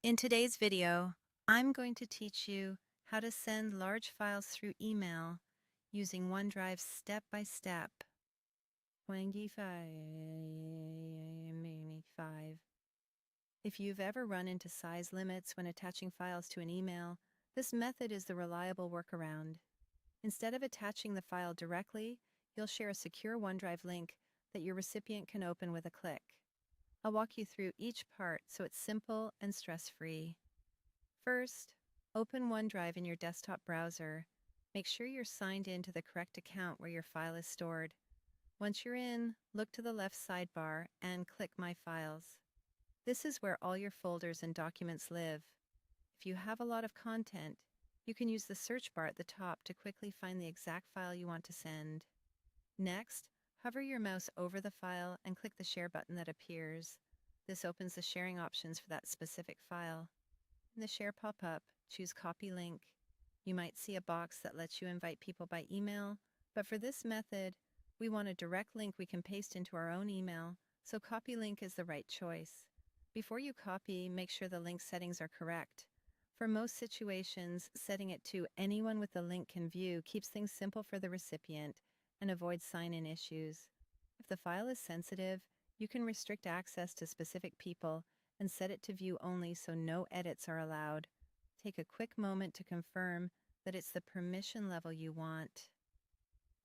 In today's video, I'm going to teach you how to send large files through email using OneDrive step by step. 25. If you've ever run into size limits when attaching files to an email, this method is the reliable workaround. Instead of attaching the file directly, you'll share a secure OneDrive link that your recipient can open with a click. I'll walk you through each part so it's simple and stress-free. First, open OneDrive in your desktop browser. Make sure you're signed in to the correct account where your file is stored. Once you're in, look to the left sidebar and click My Files. This is where all your folders and documents live. If you have a lot of content, you can use the search bar at the top to quickly find the exact file you want to send. Next, hover your mouse over the file and click the Share button that appears. This opens the sharing options for that specific file. In the Share pop-up, choose Copy Link. You might see a box that lets you invite people by email, but for this method, we want a direct link we can paste into our own email, so Copy Link is the right choice. Before you copy, make sure the link settings are correct. For most situations, setting it to anyone with the link can view keeps things simple for the recipient and avoids sign-in issues. If the file is sensitive, you can restrict access to specific people and set it to view only so no edits are allowed. Take a quick moment to confirm that it's the permission level you want.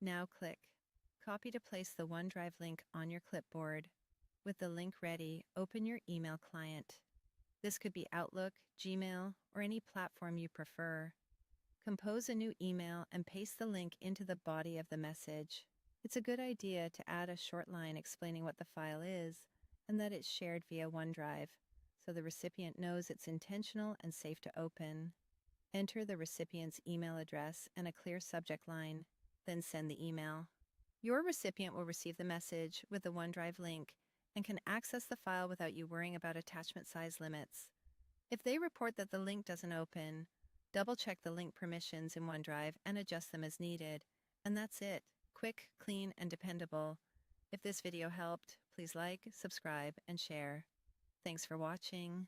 Now click Copy to place the OneDrive link on your clipboard. With the link ready, open your email client. This could be Outlook, Gmail, or any platform you prefer. Compose a new email and paste the link into the body of the message. It's a good idea to add a short line explaining what the file is and that it's shared via OneDrive, so the recipient knows it's intentional and safe to open. Enter the recipient's email address and a clear subject line, then send the email. Your recipient will receive the message with the OneDrive link and can access the file without you worrying about attachment size limits. If they report that the link doesn't open, double-check the link permissions in OneDrive and adjust them as needed. And that's it. Quick, clean, and dependable. If this video helped, please like, subscribe, and share. Thanks for watching.